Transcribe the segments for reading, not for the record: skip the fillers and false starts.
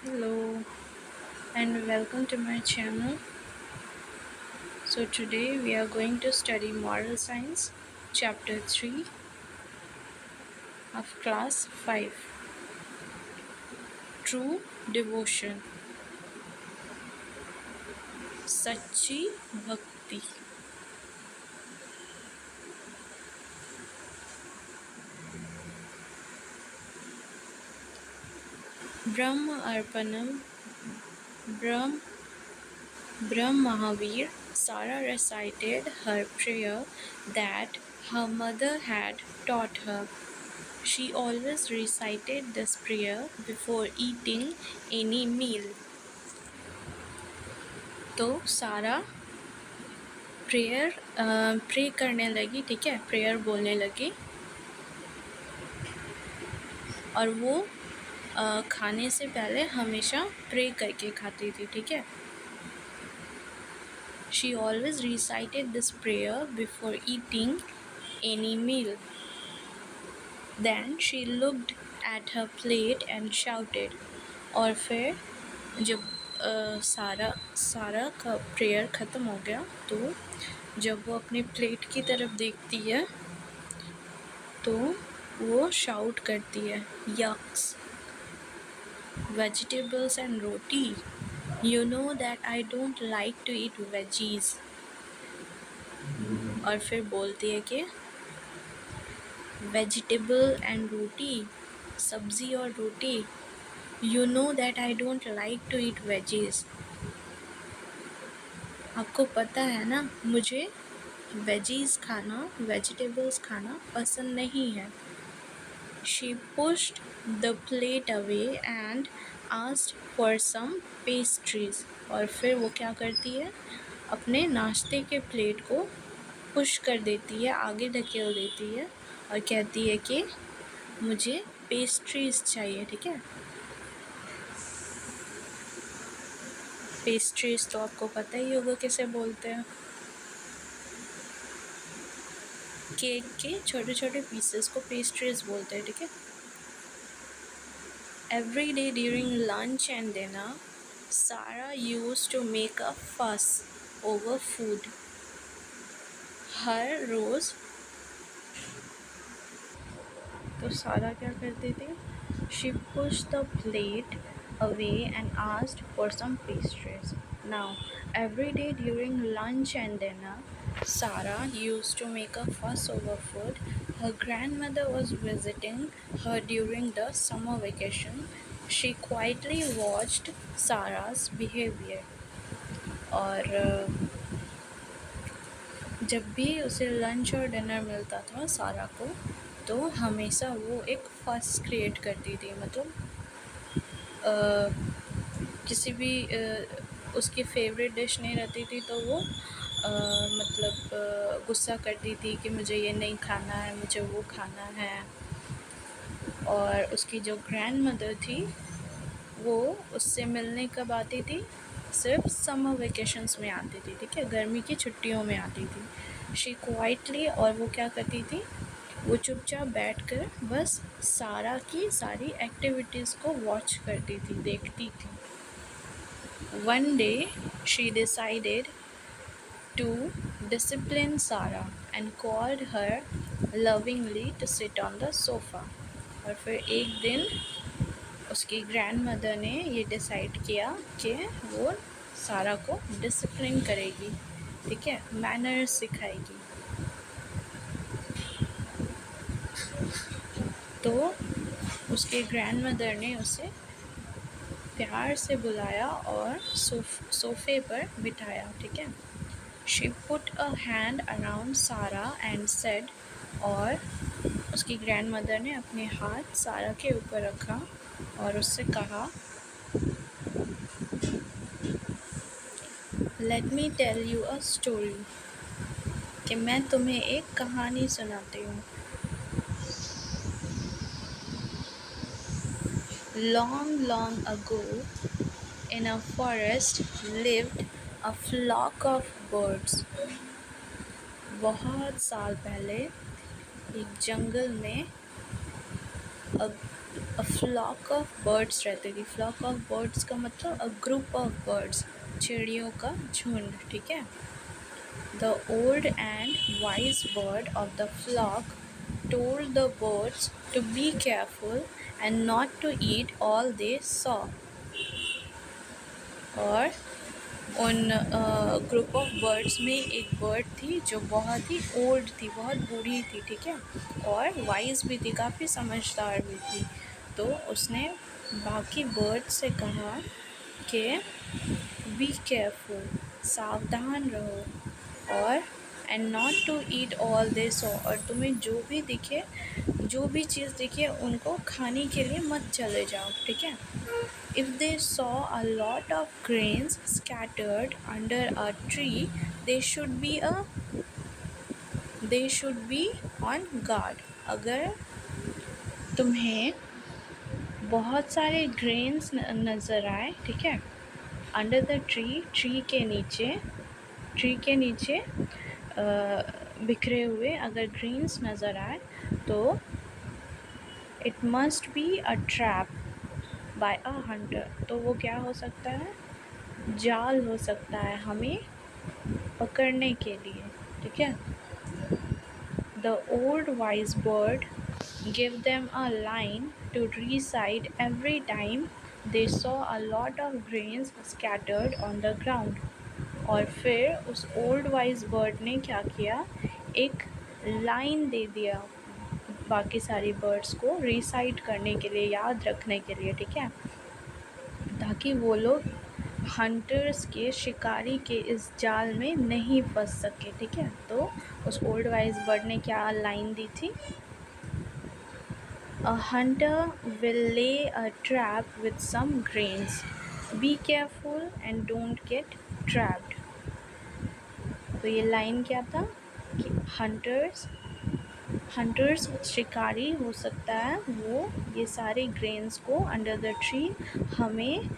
Hello and welcome to my channel. So today we are going to study Moral Science chapter 3 of class 5, True Devotion, सच्ची भक्ति। ब्रह्म अर्पणम Brahm Mahavir, Sarah recited her prayer that her mother had taught her. She always recited this prayer before eating any meal. तो सारा pray करने लगी, ठीक है, prayer बोलने लगी और वो खाने से पहले हमेशा प्रे करके खाती थी, ठीक है। She always recited this prayer before eating any meal. Then she looked at her plate and shouted. और फिर जब सारा का प्रेयर ख़त्म हो गया तो जब वो अपने प्लेट की तरफ देखती है तो वो शाउट करती है, yucks, vegetables and roti, you know that I don't like to eat veggies. और फिर बोलती है कि वेजिटेबल एंड रोटी, सब्ज़ी और रोटी, you know that I don't like to eat veggies. आपको पता है ना, मुझे वेजीज खाना, वेजिटेबल्स खाना पसंद नहीं है। She pushed the plate away and asked for some pastries. और फिर वो क्या करती है, अपने नाश्ते के प्लेट को पुश कर देती है, आगे धकेल देती है और कहती है कि मुझे पेस्ट्रीज चाहिए, ठीक है। पेस्ट्रीज तो आपको पता ही होगा किसे बोलते हैं, केक के छोटे छोटे पीसेस को पेस्ट्रीज बोलते हैं, ठीक है। Every day during lunch and dinner, Sarah used to make a fuss over food. हर रोज़ तो सारा क्या करती थी, she pushed the plate away and asked for some pastries. Now, every day during lunch and dinner, Sarah used to make a fuss over food. Her grandmother was visiting her during the summer vacation. She quietly watched Sarah's behavior. और जब भी उसे lunch और dinner मिलता था सारा को, तो हमेशा वो एक फस क्रिएट करती थी, मतलब किसी भी उसकी फेवरेट डिश नहीं रहती थी तो वो मतलब गुस्सा करती थी कि मुझे ये नहीं खाना है, मुझे वो खाना है। और उसकी जो ग्रैंड मदर थी वो उससे मिलने कब आती थी, सिर्फ समर वेकेशंस में आती थी, ठीक है, गर्मी की छुट्टियों में आती थी। शी क्वाइटली, और वो क्या करती थी, वो चुपचाप बैठकर बस सारा की सारी एक्टिविटीज़ को वॉच करती थी, देखती थी। One day she decided to discipline Sara and called her lovingly to sit on the sofa. और फिर एक दिन उसकी ग्रैंड मदर ने ये डिसाइड किया कि वो सारा को डिसिप्लिन करेगी, ठीक है, मैनर्स सिखाएगी। तो उसके ग्रैंड मदर ने उसे प्यार से बुलाया और सोफ़े पर बिठाया, ठीक है। She put a hand around सारा एंड सेड, और उसकी ग्रैंड मदर ने अपने हाथ सारा के ऊपर रखा और उससे कहा, let me tell you a story, कि मैं तुम्हें एक कहानी सुनाती हूँ। Long ago, in a forest lived a flock of birds. बहुत साल पहले एक जंगल में अ फ्लॉक ऑफ बर्ड्स रहती थी। फ्लॉक ऑफ बर्ड्स का मतलब अ ग्रुप ऑफ बर्ड्स, चिड़ियों का झुंड, ठीक है। The old and wise bird of the flock told the birds to be careful and not to eat all they saw। और उन ग्रुप ऑफ बर्ड्स में एक बर्ड थी जो बहुत ही ओल्ड थी, बहुत बूढ़ी थी, ठीक है, और वाइज भी थी, काफ़ी समझदार भी थी। तो उसने बाकी बर्ड से कहा कि बी केयरफुल, सावधान रहो, और and not to eat all they so, और तुम्हें जो भी दिखे, जो भी चीज़ दिखे उनको खाने के लिए मत चले जाओ, ठीक है। If they saw a lot of grains scattered under a tree, they should be a they should be on guard। अगर तुम्हें बहुत सारे ग्रेन्स नज़र आए, ठीक है, अंडर द ट्री, ट्री के नीचे बिखरे हुए अगर ग्रेन्स नज़र आए तो it must be a trap by a hunter. तो वो क्या हो सकता है, जाल हो सकता है हमें पकड़ने के लिए, ठीक है। The old wise bird give them a line to recite every time they saw a lot of grains scattered on the ground। और फिर उस ओल्ड वाइज बर्ड ने क्या किया, एक लाइन दे दिया बाकी सारी बर्ड्स को रिसाइट करने के लिए, याद रखने के लिए, ठीक है, ताकि वो लोग हंटर्स के, शिकारी के इस जाल में नहीं फंस सके, ठीक है। तो उस ओल्ड वाइज बर्ड ने क्या लाइन दी थी, अ hunter will lay a trap with some grains, be careful and don't get trapped. तो ये लाइन क्या था कि हंटर्स शिकारी हो सकता है, वो ये सारे ग्रेन्स को अंडर द ट्री हमें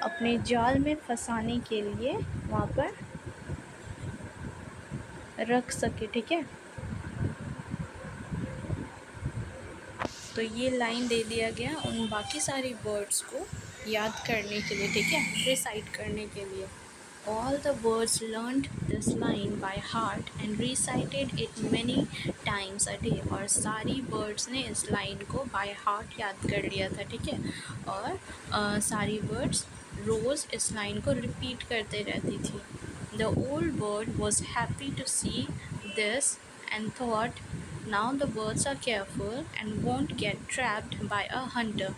अपने जाल में फंसाने के लिए वहाँ पर रख सके, ठीक है। तो ये लाइन दे दिया गया उन बाकी सारी बर्ड्स को याद करने के लिए, ठीक है, रिसाइट करने के लिए। All the birds learned this line by heart and recited it many times a day। और सारी birds ने इस लाइन को by heart याद कर लिया था, ठीक है, और सारी birds रोज़ इस लाइन को रिपीट करते रहती थी। The old bird was happy to see this and thought, now the birds are careful and won't get trapped by a hunter।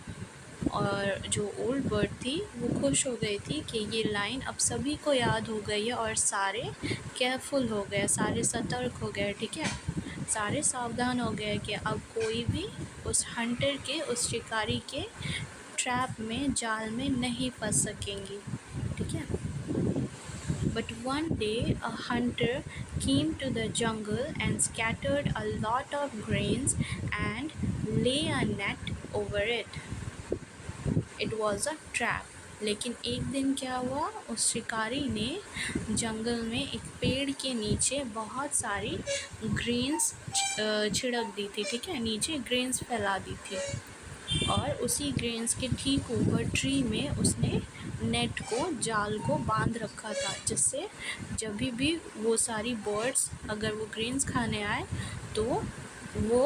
और जो ओल्ड बर्ड थी वो खुश हो गई थी कि ये लाइन अब सभी को याद हो गई है और सारे केयरफुल हो गए, सारे सतर्क हो गए, ठीक है, सारे सावधान हो गए कि अब कोई भी उस हंटर के, उस शिकारी के ट्रैप में, जाल में नहीं फंस सकेंगी, ठीक है। But one day a hunter came to the jungle and scattered a lot of grains and lay a net over it। It was a trap। लेकिन एक दिन क्या हुआ, उस शिकारी ने जंगल में एक पेड़ के नीचे बहुत सारी ग्रेन्स छिड़क दी थी, ठीक है, नीचे ग्रेन्स फैला दी थी, और उसी ग्रेन्स के ठीक ऊपर ट्री में उसने नेट को, जाल को बांध रखा था, जिससे जब भी वो सारी बर्ड्स अगर वो ग्रेन्स खाने आए तो वो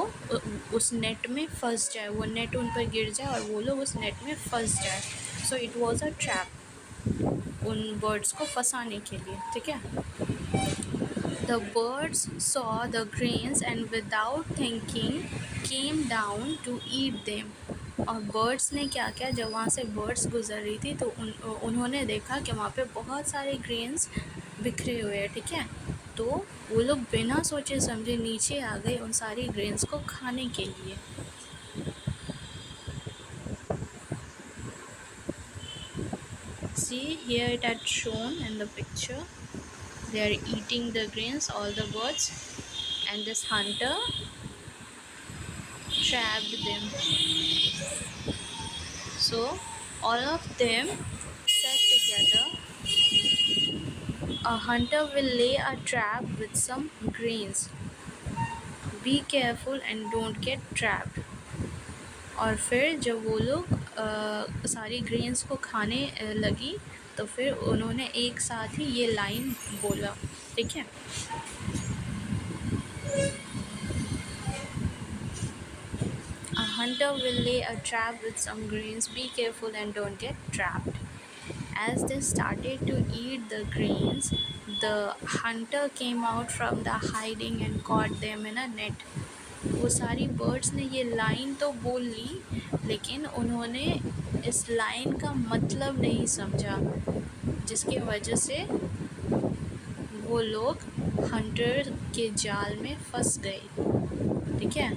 उस नेट में फंस जाए, वो नेट उन पर गिर जाए और वो लोग उस नेट में फंस जाए। So it was a trap, उन बर्ड्स को फंसाने के लिए, ठीक है। The birds saw the grains and without thinking came down to eat them. और बर्ड्स ने क्या किया, जब वहाँ से बर्ड्स गुजर रही थी तो उन्होंने देखा कि वहाँ पे बहुत सारे ग्रेन्स बिखरे हुए हैं, ठीक है, तो वो लोग बिना सोचे समझे नीचे आ गए उन सारी ग्रेन्स को खाने के लिए। See, here it had shown in the picture, they are eating the grains, all the birds, and this hunter trapped them। So all of them said together, a hunter will lay a trap with some grains, be careful and don't get trapped। और फिर जब वो लोग सारी grains को खाने लगी तो फिर उन्होंने एक साथ ही ये लाइन बोला, ठीक है। A hunter will lay a trap with some grains. Be careful and don't get trapped. As they started to eat the grains, the hunter came out from the hiding and caught them in a net. वो सारी birds ने ये line तो बोल ली, लेकिन उन्होंने इस line का मतलब नहीं समझा, जिसकी वजह से वो लोग हंटर के जाल में फंस गए, ठीक है।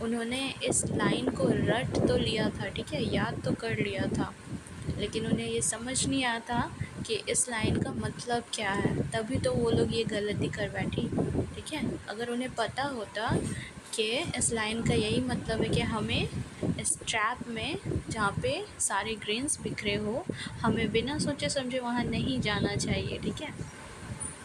उन्होंने इस लाइन को रट तो लिया था, ठीक है, याद तो कर लिया था, लेकिन उन्हें ये समझ नहीं आता कि इस लाइन का मतलब क्या है, तभी तो वो लोग ये गलती कर बैठी, ठीक है। अगर उन्हें पता होता कि इस लाइन का यही मतलब है कि हमें इस ट्रैप में जहाँ पे सारे ग्रेन्स बिखरे हो, हमें बिना सोचे समझे वहाँ नहीं जाना चाहिए, ठीक है,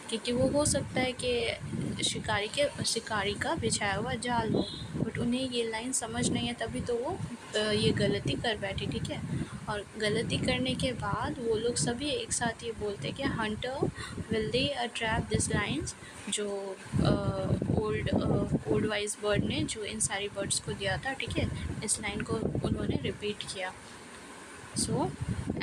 क्योंकि वो हो सकता है कि शिकारी का बिछाया हुआ जाल हो, बट उन्हें ये लाइन समझ नहीं है, तभी तो वो ये गलती कर बैठी, ठीक है। और गलती करने के बाद वो लोग सभी एक साथ ये बोलते कि Hunter will they a trap this lines, जो ओल्ड वाइज बर्ड ने जो इन सारी बर्ड्स को दिया था, ठीक है, इस लाइन को उन्होंने रिपीट किया। So,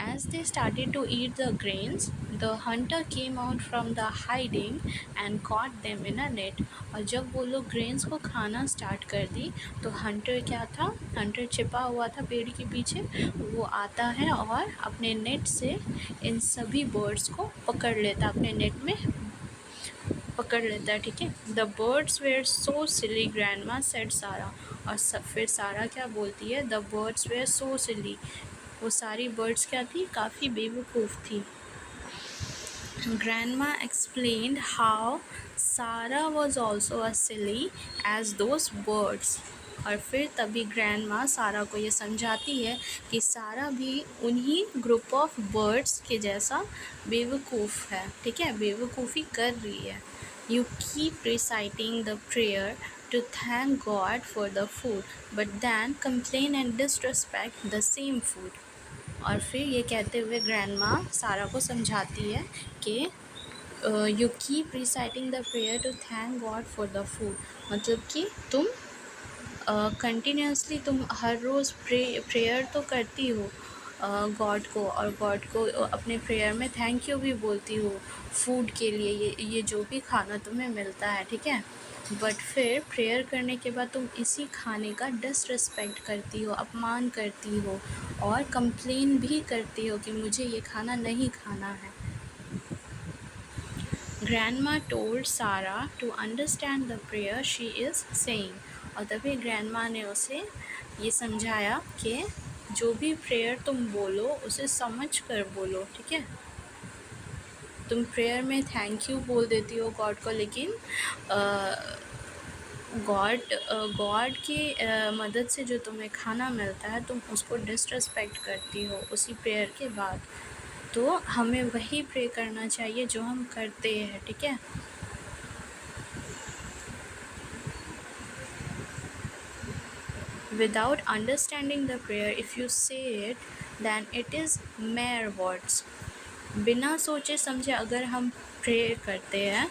as they started to eat the grains, the hunter came out from the hiding and caught them in a net. और जब वो लोग ग्रेन्स को खाना स्टार्ट कर दी तो हंटर क्या था, हंटर छिपा हुआ था पेड़ के पीछे, वो आता है और अपने नेट से इन सभी बर्ड्स को पकड़ लेता, अपने नेट में पकड़ लेता है, ठीक है। The birds were so silly grandma said Sara, और फिर सारा क्या बोलती है, the birds were so silly, वो सारी बर्ड्स क्या थी, काफ़ी बेवकूफ़ थी। Grandma explained how Sarah was also as silly as those birds. और फिर तभी ग्रैंडमा सारा को ये समझाती है कि सारा भी उन्हीं ग्रुप ऑफ बर्ड्स के जैसा बेवकूफ़ है, ठीक है, बेवकूफ़ी कर रही है। You keep reciting the prayer to thank God for the food, but then complain and disrespect the same food. और फिर ये कहते हुए ग्रैंडमा सारा को समझाती है कि you keep reciting the prayer to thank God for the food, मतलब कि तुम कंटिन्यूसली तुम हर रोज़ प्रेयर तो करती हो गॉड को, और गॉड को अपने प्रेयर में थैंक यू भी बोलती हो फूड के लिए, ये जो भी खाना तुम्हें मिलता है, ठीक है, बट फिर प्रेयर करने के बाद तुम इसी खाने का डिसरिस्पेक्ट करती हो, अपमान करती हो, और कंप्लेन भी करती हो कि मुझे ये खाना नहीं खाना है। Grandma told Sara to understand the prayer she is saying, और तभी ग्रैंडमा ने उसे ये समझाया कि जो भी प्रेयर तुम बोलो उसे समझ कर बोलो, ठीक है। तुम प्रेयर में थैंक यू बोल देती हो गॉड को, लेकिन गॉड की मदद से जो तुम्हें खाना मिलता है तुम उसको डिसरिस्पेक्ट करती हो उसी प्रेयर के बाद। तो हमें वही प्रे करना चाहिए जो हम करते हैं, ठीक है। Without understanding the prayer, if you say it, then it is mere words. बिना सोचे समझे अगर हम प्रे करते हैं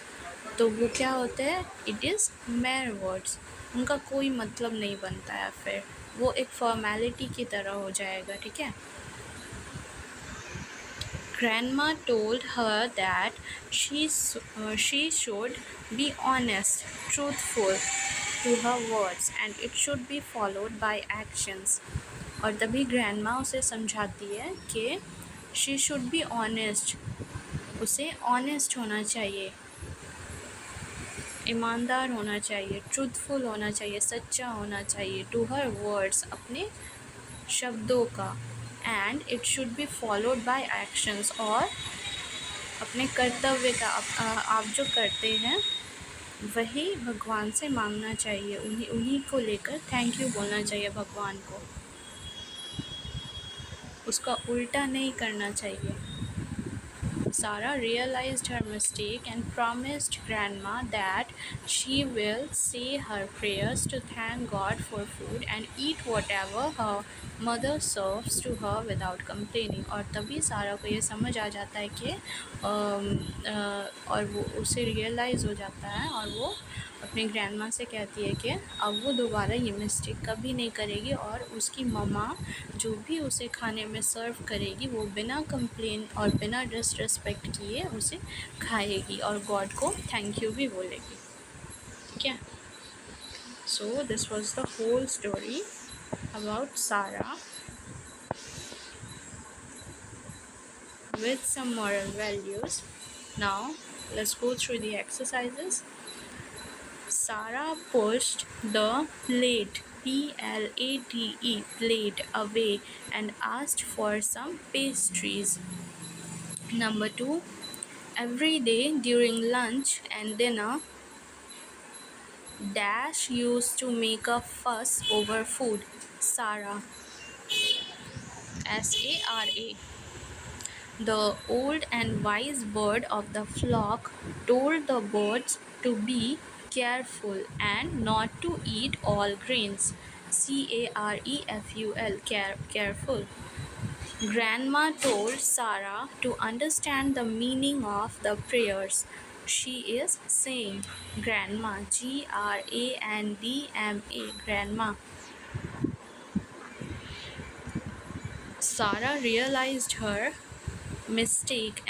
तो वो क्या होते हैं, इट इज़ mere words, उनका कोई मतलब नहीं बनता है, फिर वो एक फॉर्मेलिटी की तरह हो जाएगा, ठीक है। Grandma told her that she should be honest, truthful to her words, and it should be followed by actions. और तभी ग्रैंडमा उसे समझाती है कि she should be honest, उसे ऑनेस्ट होना चाहिए, ईमानदार होना चाहिए, ट्रूथफुल होना चाहिए, सच्चा होना चाहिए, टू हर वर्ड्स, अपने शब्दों का, and it should be followed by actions, और अपने कर्तव्य का आप जो करते हैं वही भगवान से मांगना चाहिए, उन्हीं को लेकर थैंक यू बोलना चाहिए भगवान को, उसका उल्टा नहीं करना चाहिए। Sarah realized her mistake and promised Grandma that she will say her prayers to thank God for food and eat whatever her mother serves to her without complaining. और तभी सारा को ये समझ आ जाता है कि और वो उसे रियलाइज़ हो जाता है और वो अपनी ग्रैंडमा से कहती है कि अब वो दोबारा ये मिस्टेक कभी नहीं करेगी और उसकी मम्मा जो भी उसे खाने में सर्व करेगी वो बिना कंप्लेन और बिना डिसरिस्पेक्ट किए उसे खाएगी और गॉड को थैंक यू भी बोलेगी. ठीक है. So this was the whole story about Sara with some moral values. Now let's go through the exercises. Sarah pushed the plate, plate, plate away and asked for some pastries. Number 2. Every day during lunch and dinner, Dash used to make a fuss over food. Sarah, Sara. The old and wise bird of the flock told the birds to be careful and not to eat all grains. Careful, careful. Grandma told Sarah to understand the meaning of the prayers. She is saying, Grandma, Grandma, Grandma. Sarah realized her mistake,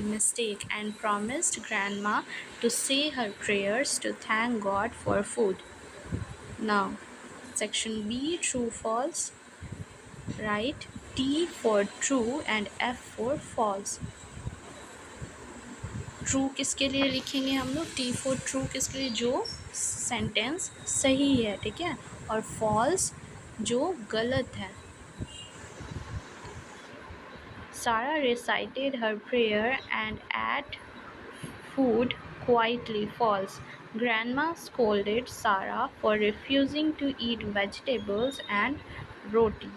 mistake, and promised Grandma to say her prayers to thank God for food. Now, section B, true, false. Write T for true and F for false. True किसके लिए लिखेंगे हम लोग? T for true किसके लिए? जो sentence सही है. ठीक है. और फॉल्स जो गलत है. Sarah recited her prayer and ate food quietly. False. Grandma scolded Sarah for refusing to eat vegetables and roti.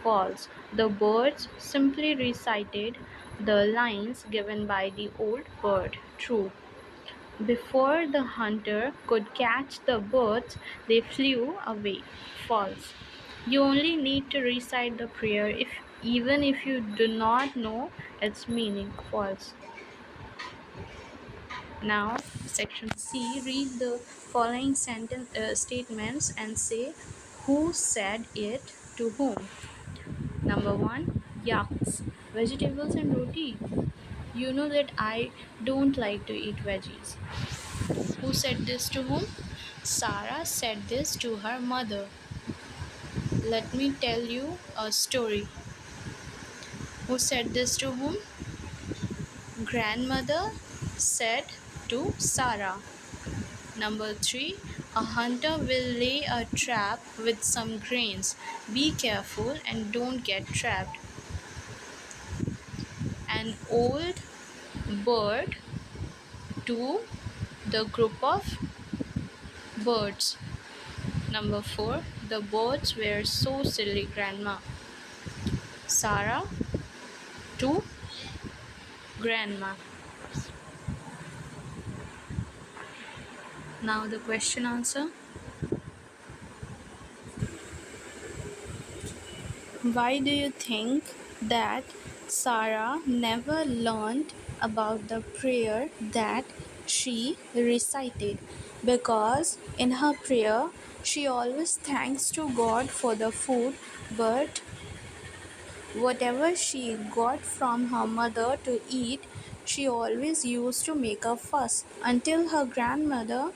False. The birds simply recited the lines given by the old bird. True. Before the hunter could catch the birds, they flew away. False. You only need to recite the prayer even if you do not know its meaning. False. Now, section C, read the following statements and say who said it to whom. Number 1, yucks, vegetables and roti. You know that I don't like to eat veggies. Who said this to whom? Sarah said this to her mother. Let me tell you a story. Who said this to whom? Grandmother said to Sarah. Number 3, a hunter will lay a trap with some grains. Be careful and don't get trapped. An old bird to the group of birds. Number 4, the birds were so silly, Grandma. Sarah to Grandma. Now the question answer. Why do you think that Sarah never learned about the prayer that she recited? Because in her prayer, she always thanks to God for the food, but whatever she got from her mother to eat, she always used to make a fuss until her grandmother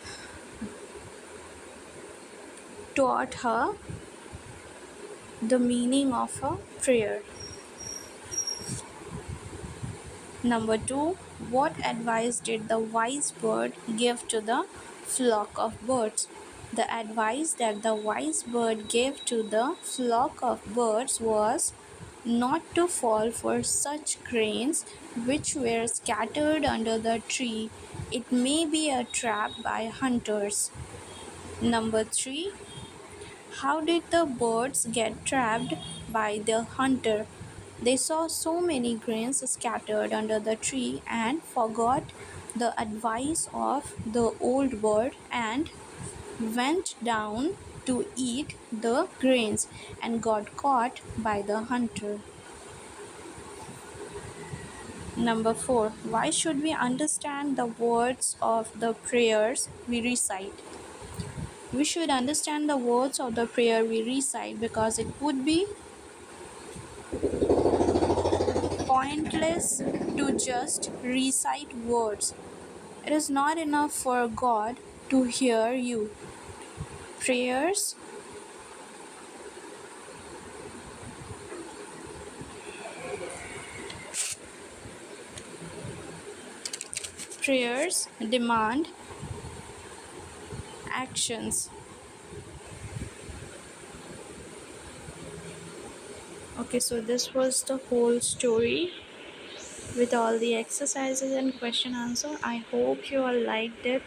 taught her the meaning of a prayer. Number 2, what advice did the wise bird give to the flock of birds? The advice that the wise bird gave to the flock of birds was not to fall for such grains which were scattered under the tree. It may be a trap by hunters. Number 3, how did the birds get trapped by the hunter? They saw so many grains scattered under the tree and forgot the advice of the old bird and went down to eat the grains and got caught by the hunter. Number 4. Why should we understand the words of the prayers we recite? We should understand the words of the prayer we recite because it would be pointless to just recite words. It is not enough for God to hear you. Prayers prayers demand actions. Okay, so this was the whole story with all the exercises and question answer. I hope you all liked it.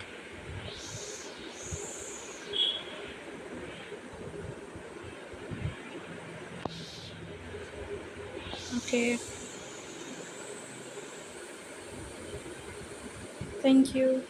Okay, thank you.